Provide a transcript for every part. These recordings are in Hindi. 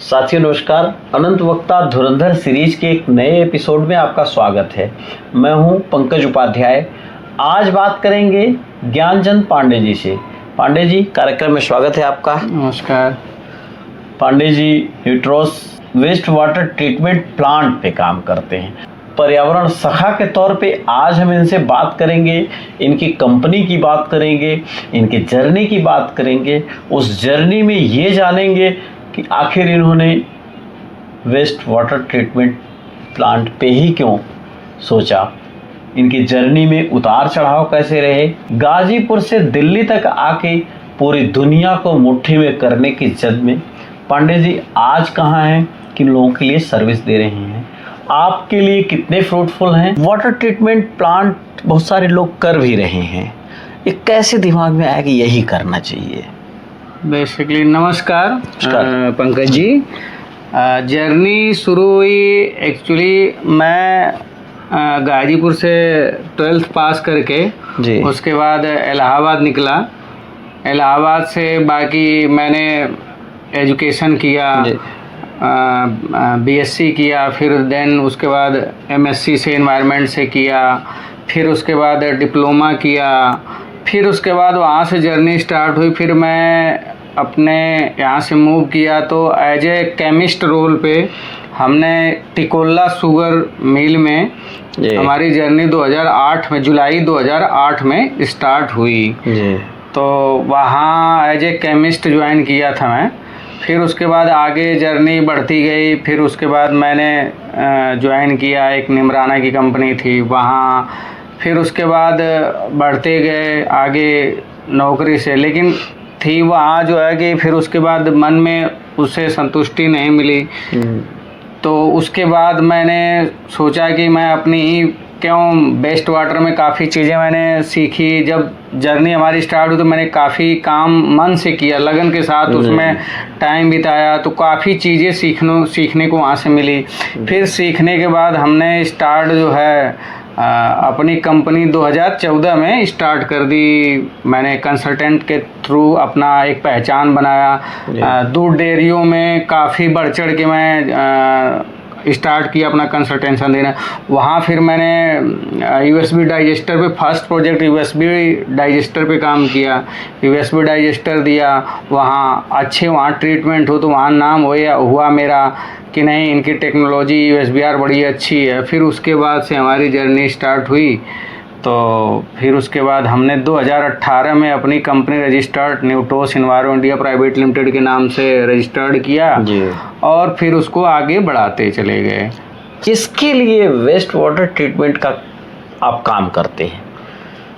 साथियों नमस्कार। अनंत वक्ता धुरंधर सीरीज के एक नए एपिसोड में आपका स्वागत है। मैं हूं पंकज उपाध्याय। आज बात करेंगे ज्ञानचंद पांडे जी से। पांडे जी, कार्यक्रम में स्वागत है आपका। नमस्कार। Pandey ji यूट्रोस waste water treatment plant पे काम करते हैं। पर्यावरण सखा के तौर पे आज हम इनसे बात करेंगे, इनकी कंपनी की बात करेंगे, इनके जर्नी की बात करेंगे। उस जर्नी में ये जानेंगे कि आखिर इन्होंने वेस्ट वाटर ट्रीटमेंट प्लांट पे ही क्यों सोचा, इनकी जर्नी में उतार चढ़ाव कैसे रहे, गाजीपुर से दिल्ली तक आके पूरी दुनिया को मुट्ठी में करने की जद में पांडे जी आज कहाँ हैं, किन लोगों के लिए सर्विस दे रहे हैं, आपके लिए कितने फ्रूटफुल हैं। वाटर ट्रीटमेंट प्लांट बहुत सारे लोग कर भी रहे हैं, ये कैसे दिमाग में आया कि यही करना चाहिए। बेसिकली नमस्कार पंकज जी। जर्नी शुरू हुई, एक्चुअली मैं गाजीपुर से 12th पास करके जी उसके बाद इलाहाबाद निकला। इलाहाबाद से बाकी मैंने एजुकेशन किया, बीएससी किया, फिर देन उसके बाद एमएससी से एनवायरनमेंट से किया, फिर उसके बाद डिप्लोमा किया, फिर उसके बाद वहाँ से जर्नी स्टार्ट हुई। फिर मैं अपने यहाँ से मूव किया तो एज ए केमिस्ट रोल पे हमने टिकोला शुगर मिल में हमारी जर्नी 2008 में, जुलाई 2008 में स्टार्ट हुई। तो वहाँ एज ए केमिस्ट ज्वाइन किया था मैं। फिर उसके बाद आगे जर्नी बढ़ती गई। फिर उसके बाद मैंने ज्वाइन किया, एक निमराना की कंपनी थी वहाँ। फिर उसके बाद बढ़ते गए आगे नौकरी से, लेकिन थी वहाँ जो है कि फिर उसके बाद मन में उससे संतुष्टि नहीं मिली। तो उसके बाद मैंने सोचा कि मैं अपनी ही क्यों वेस्ट वाटर में काफ़ी चीज़ें मैंने सीखी। जब जर्नी हमारी स्टार्ट हुई तो मैंने काफ़ी काम मन से किया, लगन के साथ उसमें टाइम बिताया, तो काफ़ी चीज़ें सीखने को वहाँ से मिली। फिर सीखने के बाद हमने स्टार्ट जो है अपनी कंपनी 2014 में स्टार्ट कर दी। मैंने कंसल्टेंट के थ्रू अपना एक पहचान बनाया। दूध डेयरियों में काफ़ी बढ़ चढ़ के मैं स्टार्ट किया अपना कंसल्टेंशन देना। वहाँ फिर मैंने यूएसबी डाइजेस्टर पे, फर्स्ट प्रोजेक्ट यूएसबी डाइजेस्टर पे काम किया। यूएसबी डाइजेस्टर दिया, वहाँ ट्रीटमेंट हो तो वहाँ नाम हुआ मेरा कि नहीं, इनकी टेक्नोलॉजी यूएसबीआर बड़ी अच्छी है। फिर उसके बाद से हमारी जर्नी स्टार्ट हुई। तो फिर उसके बाद हमने 2018 में अपनी company registered Nutros Enviro India private limited के नाम से रजिस्टर्ड किया जी। और फिर उसको आगे बढ़ाते चले गए। किसके लिए वेस्ट वाटर ट्रीटमेंट का आप काम करते हैं?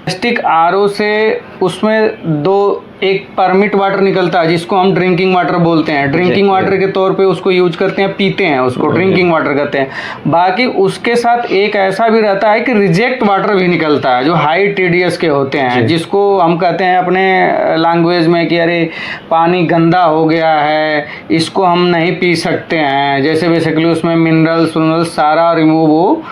प्लास्टिक आरओ से उसमें एक परमिट वाटर निकलता है जिसको हम ड्रिंकिंग वाटर बोलते हैं। ड्रिंकिंग वाटर के तौर पे उसको यूज करते हैं, पीते हैं, उसको ड्रिंकिंग वाटर कहते हैं। बाकी उसके साथ एक ऐसा भी रहता है कि रिजेक्ट वाटर भी निकलता है जो हाई टीडीएस के होते हैं, जिसको हम कहते हैं अपने लैंग्वेज में कि अरे पानी गंदा हो गया है, इसको हम नहीं पी सकते हैं। जैसे बेसिकली उसमें मिनरल्स सारा रिमूव हो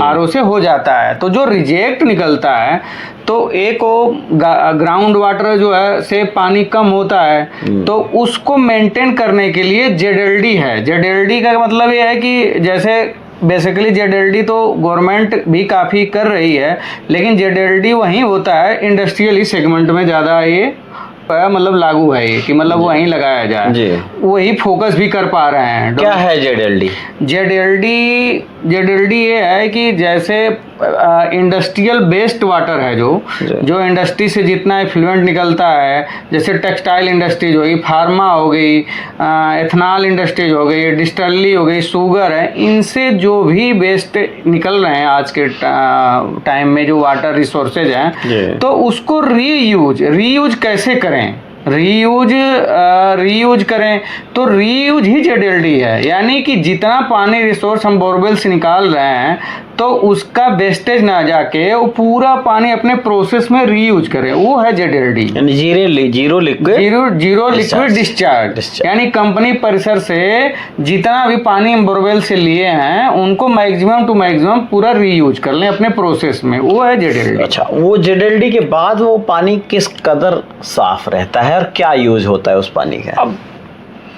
आरओ से हो जाता है। तो जो रिजेक्ट निकलता है तो एक वो ग्राउंड वाटर जो है से पानी कम होता है, तो उसको मेंटेन करने के लिए जेडएलडी है। जेडएलडी का मतलब ये है कि जैसे बेसिकली जेडएलडी तो गवर्नमेंट भी काफ़ी कर रही है, लेकिन जेडएलडी वहीं होता है इंडस्ट्रियल सेगमेंट में ज़्यादा ये मतलब लागू है ये कि मतलब वहीं लगाया जाए, वही फोकस भी कर पा रहे हैं। क्या है जेडएलडी? जेडएलडी ये है कि जैसे इंडस्ट्रियल बेस्ड वाटर है जो इंडस्ट्री से जितना एफ्लुएंट निकलता है, जैसे टेक्सटाइल इंडस्ट्रीज हो गई, फार्मा हो गई, एथनॉल इंडस्ट्रीज हो गई, डिस्टिलरी हो गई, शुगर है, इनसे जो भी वेस्ट निकल रहे हैं आज के टाइम में जो वाटर रिसोर्सेज हैं, तो उसको रीयूज कैसे करें, रीयूज करें। तो रीयूज ही जेडएलडी है, यानी कि जितना पानी रिसोर्स हम बोरवेल से निकाल रहे हैं तो उसका वेस्टेज ना जाके वो पूरा पानी अपने प्रोसेस में रीयूज करें, वो है जेडएलडी, यानी जीरो लिक्विड डिस्चार्ज। यानी कंपनी परिसर से जितना भी पानी हम बोरवेल से लिए हैं उनको मैक्सिमम टू मैक्सिमम पूरा रीयूज कर लें अपने प्रोसेस में, वो है जेडएलडी। अच्छा, वो जेडएलडी के बाद वो पानी किस कदर साफ रहता है और क्या यूज होता है उस पानी का? अब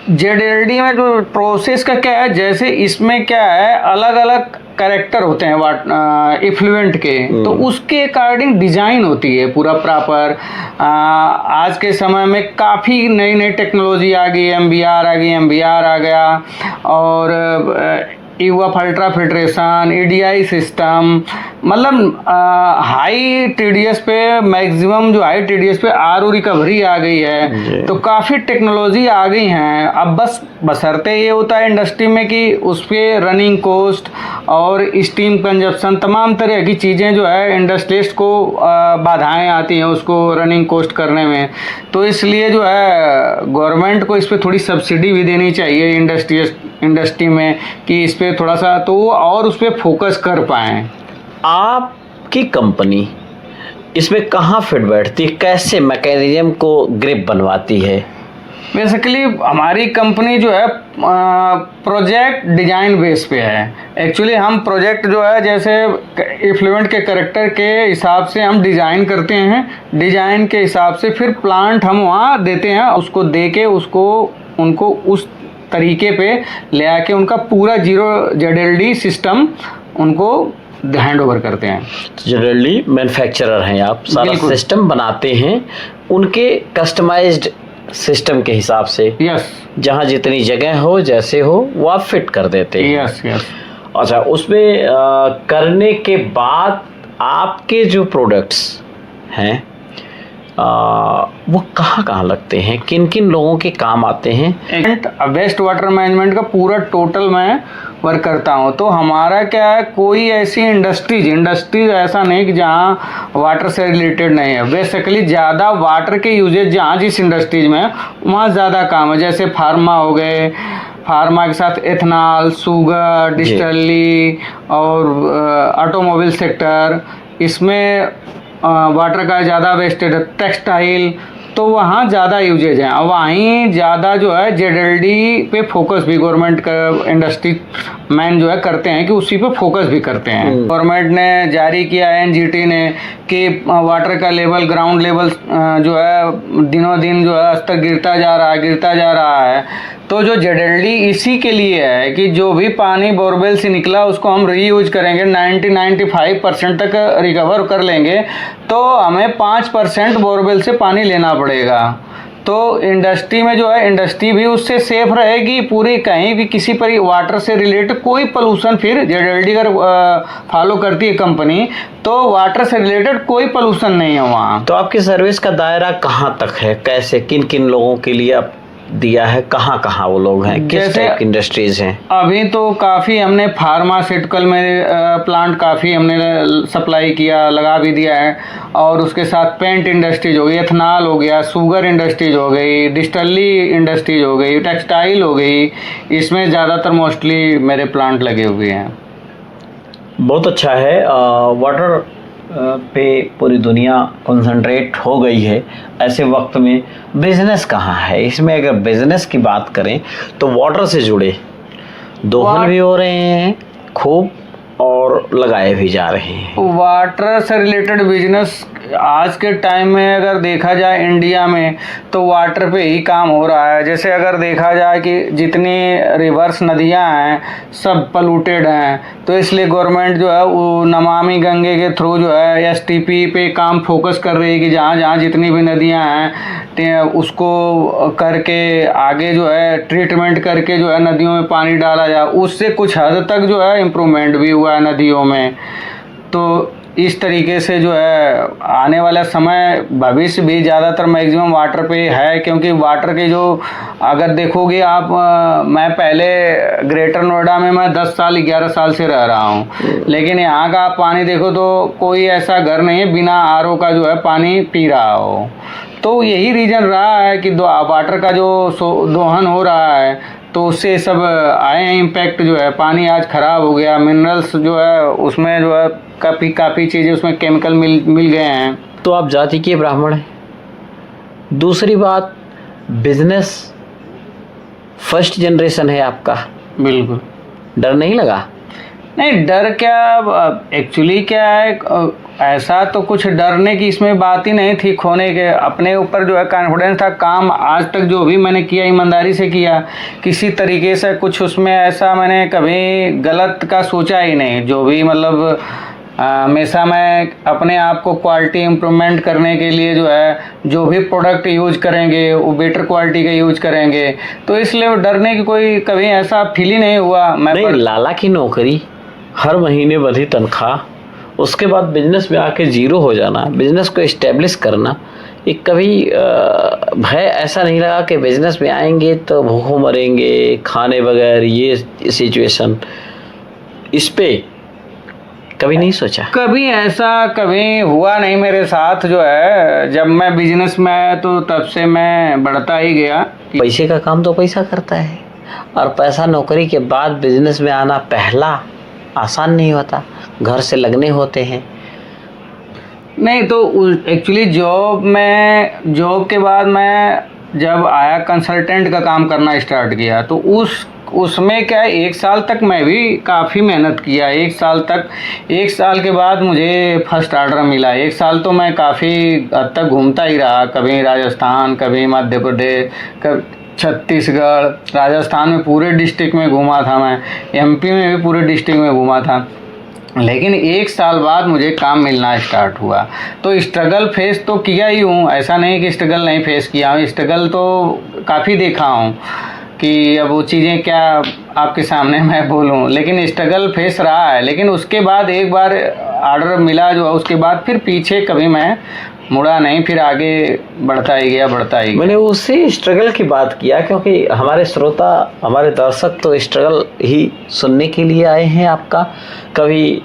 जेडएलडी में जो प्रोसेस का क्या है, जैसे इसमें क्या है, अलग अलग कैरेक्टर होते हैं इफ्लुएंट के, तो उसके अकॉर्डिंग डिजाइन होती है पूरा प्रॉपर। आज के समय में काफ़ी नई नई टेक्नोलॉजी आ गई, एमबीआर आ गई, एमबीआर आ गया, और ईवाफ अल्ट्रा फिल्ट्रेशन, ईडीआई सिस्टम, मतलब हाई टीडीएस पे, मैक्सिमम जो हाई टीडीएस पे आरओ रिकवरी आ गई है। तो काफ़ी टेक्नोलॉजी आ गई हैं। अब बस बशर्ते ये होता है इंडस्ट्री में कि उस पर रनिंग कॉस्ट और स्टीम कंजप्शन, तमाम तरह की चीज़ें जो है इंडस्ट्रियलिस्ट को बाधाएं आती हैं उसको रनिंग कॉस्ट करने में। तो इसलिए जो है गवर्नमेंट को इस पर थोड़ी सब्सिडी भी देनी चाहिए इंडस्ट्री में, कि इस पर थोड़ा सा तो और उस पर फोकस कर पाएँ। आपकी कंपनी इसमें कहाँ फिट बैठती है, कैसे मैकेनिज्म को ग्रिप बनवाती है? बेसिकली हमारी कंपनी जो है प्रोजेक्ट डिजाइन बेस पे है। एक्चुअली हम प्रोजेक्ट जो है जैसे इफ्लुएंट के करेक्टर के हिसाब से हम डिज़ाइन करते हैं, डिज़ाइन के हिसाब से फिर प्लांट हम वहाँ देते हैं, उसको दे के उनको उस तरीके पे ले आके उनका पूरा जीरो जेडएलडी सिस्टम उनको हैंड ओवर करते हैं। जेडएलडी मैन्युफैक्चरर हैं आप, सारा सिस्टम बनाते हैं उनके कस्टमाइज्ड सिस्टम के हिसाब से। यस, जहाँ जितनी जगह हो जैसे हो वो आप फिट कर देते हैं। Yes yes. अच्छा, उसमें करने के बाद आपके जो प्रोडक्ट्स हैं वो कहाँ लगते हैं, किन किन लोगों के काम आते हैं? वेस्ट वाटर मैनेजमेंट का पूरा टोटल मैं वर्क करता हूँ। तो हमारा क्या है, कोई ऐसी इंडस्ट्रीज ऐसा नहीं कि जहाँ वाटर से रिलेटेड नहीं है। बेसिकली ज़्यादा वाटर के यूजेज जहाँ जिस इंडस्ट्रीज में वहाँ ज़्यादा काम है। जैसे फार्मा हो गए, फार्मा के साथ एथनॉल, शुगर, डिस्टिलरी और ऑटोमोबाइल सेक्टर, इसमें वाटर का ज़्यादा वेस्टेज है। टेक्सटाइल, तो वहाँ ज़्यादा यूजेज हैं। और वहीं ज़्यादा जो है जेडएलडी पे फोकस भी गवर्नमेंट का इंडस्ट्री मैन जो है करते हैं कि उसी पे फोकस भी करते हैं। गवर्नमेंट ने जारी किया है, एनजीटी ने, कि वाटर का लेवल, ग्राउंड लेवल जो है दिनों दिन जो है स्तर गिरता जा रहा है। तो जो जेडएलडी इसी के लिए है कि जो भी पानी बोरवेल से निकला उसको हम रीयूज करेंगे, 90-95% तक रिकवर कर लेंगे, तो हमें 5% बोरवेल से पानी लेना पड़ेगा। तो इंडस्ट्री में जो है, इंडस्ट्री भी उससे सेफ रहेगी पूरी, कहीं भी किसी पर वाटर से रिलेटेड कोई पोल्यूशन, फिर जेडएलडी अगर फॉलो करती है कंपनी तो वाटर से रिलेटेड कोई पोल्यूशन नहीं है वहाँ। तो आपकी सर्विस का दायरा कहाँ तक है, कैसे, किन किन लोगों के लिए आप दिया है, कहाँ वो लोग हैं, किस टाइप की इंडस्ट्रीज हैं? अभी तो काफ़ी हमने फार्मास्यूटिकल में प्लांट काफ़ी हमने सप्लाई किया, लगा भी दिया है। और उसके साथ पेंट इंडस्ट्रीज हो गई, एथनॉल हो गया, शुगर इंडस्ट्रीज हो गई, डिस्टिलरी इंडस्ट्रीज हो गई, टेक्सटाइल हो गई, इसमें ज़्यादातर मोस्टली मेरे प्लांट लगे हुए हैं। बहुत अच्छा है। वाटर पे पूरी दुनिया कंसंट्रेट हो गई है, ऐसे वक्त में बिजनेस कहाँ है? इसमें अगर बिजनेस की बात करें तो वाटर से जुड़े दोहन भी हो रहे हैं खूब और लगाए भी जा रहे हैं। वाटर से रिलेटेड बिजनेस आज के टाइम में अगर देखा जाए इंडिया में तो वाटर पे ही काम हो रहा है। जैसे अगर देखा जाए कि जितनी रिवर्स नदियां हैं सब पोल्यूटेड हैं, तो इसलिए गवर्नमेंट जो है वो नमामि गंगे के थ्रू जो है एसटीपी पे काम फोकस कर रही है कि जहाँ जहाँ जितनी भी नदियां हैं उसको करके आगे जो है ट्रीटमेंट करके जो है नदियों में पानी डाला जाए। उससे कुछ हद तक जो है इम्प्रूवमेंट भी हुआ है नदियों में। तो इस तरीके से जो है आने वाला समय भविष्य भी ज़्यादातर मैक्सिमम वाटर पे है, क्योंकि वाटर के जो अगर देखोगे आप, मैं पहले ग्रेटर नोएडा में मैं 10 साल 11 साल से रह रहा हूँ, लेकिन यहाँ का आप पानी देखो तो कोई ऐसा घर नहीं है बिना आरओ का जो है पानी पी रहा हो। तो यही रीज़न रहा है कि वाटर का जो दोहन हो रहा है तो उससे सब आए हैं इम्पैक्ट, जो है पानी आज ख़राब हो गया, मिनरल्स जो है उसमें जो है काफ़ी चीज़ें उसमें केमिकल मिल गए हैं। तो आप जाति के ब्राह्मण हैं। दूसरी बात, बिजनेस फर्स्ट जनरेशन है आपका, बिल्कुल। डर नहीं लगा? नहीं, डर क्या, एक्चुअली क्या है, ऐसा तो कुछ डरने की इसमें बात ही नहीं थी खोने के। अपने ऊपर जो है कॉन्फिडेंस था। काम आज तक जो भी मैंने किया ईमानदारी से किया, किसी तरीके से कुछ उसमें ऐसा मैंने कभी गलत का सोचा ही नहीं। जो भी मतलब हमेशा मैं अपने आप को क्वालिटी इम्प्रूवमेंट करने के लिए जो है जो भी प्रोडक्ट यूज करेंगे वो बेटर क्वालिटी का यूज करेंगे, तो इसलिए डरने की कोई कभी ऐसा फील ही नहीं हुआ। नहीं, लाला की नौकरी, हर महीने बधी तनख्वाह, उसके बाद बिजनेस में आके जीरो हो जाना, बिजनेस को इस्टेब्लिश करना, ये कभी भय ऐसा नहीं लगा कि बिजनेस में आएंगे तो भूखों मरेंगे, खाने बगैर, ये सिचुएशन, इस पे कभी नहीं सोचा? कभी ऐसा कभी हुआ नहीं मेरे साथ। जो है जब मैं बिजनेस में आया तो तब से मैं बढ़ता ही गया। पैसे का काम तो पैसा करता है, और पैसा नौकरी के बाद बिजनेस में आना पहला आसान नहीं होता, घर से लगने होते हैं। नहीं तो एक्चुअली जॉब के बाद मैं जब आया कंसल्टेंट का काम करना स्टार्ट किया, तो उसमें क्या है, 1 साल तक मैं भी काफ़ी मेहनत किया। 1 साल के बाद मुझे फर्स्ट ऑर्डर मिला। 1 साल तो मैं काफ़ी हद तक घूमता ही रहा, कभी राजस्थान, कभी मध्य प्रदेश, कभी छत्तीसगढ़। राजस्थान में पूरे डिस्ट्रिक्ट में घूमा था मैं, MP में भी पूरे डिस्ट्रिक्ट में घूमा था। लेकिन 1 साल बाद मुझे काम मिलना स्टार्ट हुआ। तो स्ट्रगल फेस तो किया ही हूँ, ऐसा नहीं कि स्ट्रगल नहीं फेस किया हूँ। स्ट्रगल तो काफ़ी देखा हूँ कि अब वो चीज़ें क्या आपके सामने मैं बोलूँ, लेकिन स्ट्रगल फेस रहा है। लेकिन उसके बाद एक बार ऑर्डर मिला जो है, उसके बाद फिर पीछे कभी मैं मुड़ा नहीं, फिर आगे बढ़ता ही गया। मैंने उसी स्ट्रगल की बात किया, क्योंकि हमारे श्रोता, हमारे दर्शक तो स्ट्रगल ही सुनने के लिए आए हैं आपका। कभी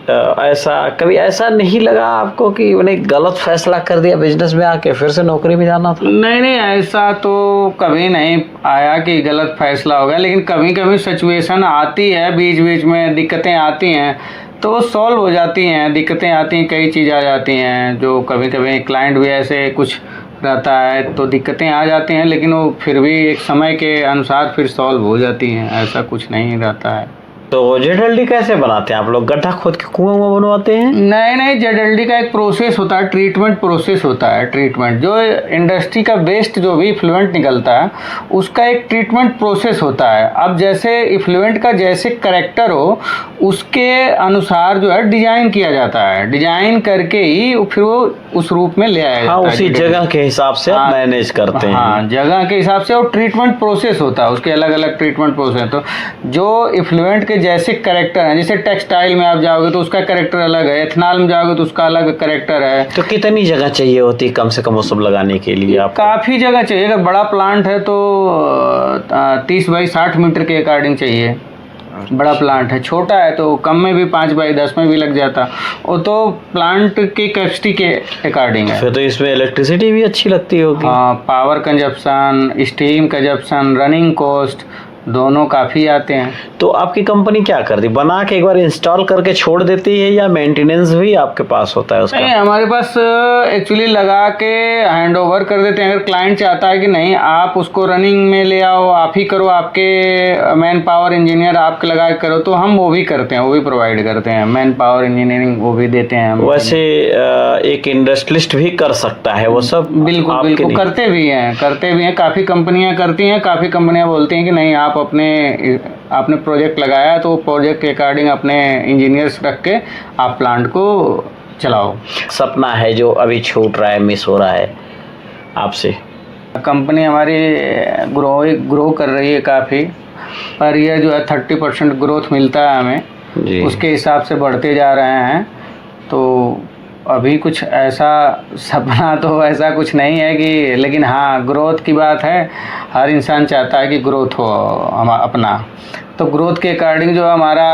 ऐसा नहीं लगा आपको कि मैंने गलत फैसला कर दिया, बिजनेस में आके फिर से नौकरी में जाना था? नहीं, ऐसा तो कभी नहीं आया कि गलत फैसला हो गया। लेकिन कभी कभी सिचुएशन आती है, बीच बीच में दिक्कतें आती हैं, तो वो सॉल्व हो जाती हैं। दिक्कतें आती हैं, कई चीज़ आ जाती हैं, जो कभी कभी क्लाइंट भी ऐसे कुछ रहता है तो दिक्कतें आ जाती हैं, लेकिन वो फिर भी एक समय के अनुसार फिर सॉल्व हो जाती हैं। ऐसा कुछ नहीं रहता है। तो ZLD कैसे बनाते हैं आप लोग? गड्ढा खोद के कुआं बनवाते हैं? नहीं, ZLD का एक प्रोसेस होता है, ट्रीटमेंट प्रोसेस होता है। ट्रीटमेंट जो इंडस्ट्री का वेस्ट जो भी इफ्लुएंट निकलता है, उसका एक ट्रीटमेंट प्रोसेस होता है। अब जैसे इफ्लुएंट का जैसे करैक्टर हो, उसके अनुसार जो है डिजाइन किया जाता है। डिजाइन करके ही फिर वो उस रूप में ले आया जाता है। उसी जगह के हिसाब से आप मैनेज करते हैं। हाँ, जगह के हिसाब से। और ट्रीटमेंट प्रोसेस होता है, उसके अलग अलग ट्रीटमेंट प्रोसेस। तो जो इफ्लुएंट के जैसे कैरेक्टर है, जैसे टेक्सटाइल में आप जाओगे तो उसका कैरेक्टर अलग है, एथेनॉल में जाओगे तो उसका अलग कैरेक्टर है। तो कितनी जगह चाहिए होती है कम से कम वो सब लगाने के लिए? आप काफ़ी जगह चाहिए। अगर बड़ा प्लांट है तो 30 बाई 60 मीटर के अकॉर्डिंग चाहिए। बड़ा प्लांट है, छोटा है तो कम में भी 5 बाई 10 में भी लग जाता। वो तो प्लांट की कैपेसिटी के अकॉर्डिंग है। फिर तो इसमें इलेक्ट्रिसिटी भी अच्छी लगती होगी। हाँ, power consumption, steam consumption, running cost दोनों काफ़ी आते हैं। तो आपकी कंपनी क्या करती, बना के एक बार इंस्टॉल करके छोड़ देती है, या मेंटेनेंस भी आपके पास होता है उसका? नहीं, हमारे पास एक्चुअली लगा के हैंड ओवर कर देते हैं। अगर क्लाइंट चाहता है कि नहीं आप उसको रनिंग में ले आओ, आप ही करो, आपके मैन पावर इंजीनियर आपके लगा के करो, तो हम वो भी करते हैं, वो भी प्रोवाइड करते हैं। मैन पावर इंजीनियरिंग वो भी देते हैं हम। वैसे एक इंडस्ट्रियलिस्ट भी कर सकता है वो सब? बिल्कुल करते भी हैं। काफ़ी कंपनियां करती हैं, काफ़ी कंपनियां बोलती हैं कि नहीं आप आपने प्रोजेक्ट लगाया तो प्रोजेक्ट के अकॉर्डिंग अपने इंजीनियर्स रख के आप प्लांट को चलाओ। सपना है जो अभी छूट रहा है, मिस हो रहा है आपसे? कंपनी हमारी ग्रो कर रही है काफ़ी, पर यह जो है 30% ग्रोथ मिलता है हमें जी। उसके हिसाब से बढ़ते जा रहे हैं। तो अभी कुछ ऐसा सपना तो ऐसा कुछ नहीं है कि, लेकिन हाँ ग्रोथ की बात है। हर इंसान चाहता है कि ग्रोथ हो अपना। तो ग्रोथ के अकॉर्डिंग जो हमारा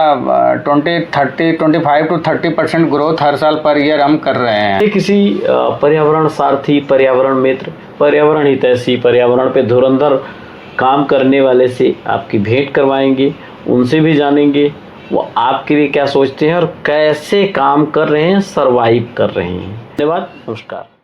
25 to 30% ग्रोथ हर साल पर ईयर हम कर रहे हैं। किसी पर्यावरण सारथी, पर्यावरण मित्र, पर्यावरण हितैषी, पर्यावरण पे धुरंधर काम करने वाले से आपकी भेंट करवाएंगे, उनसे भी जानेंगे वो आपके लिए क्या सोचते हैं और कैसे काम कर रहे हैं, सरवाइव कर रहे हैं। धन्यवाद, नमस्कार।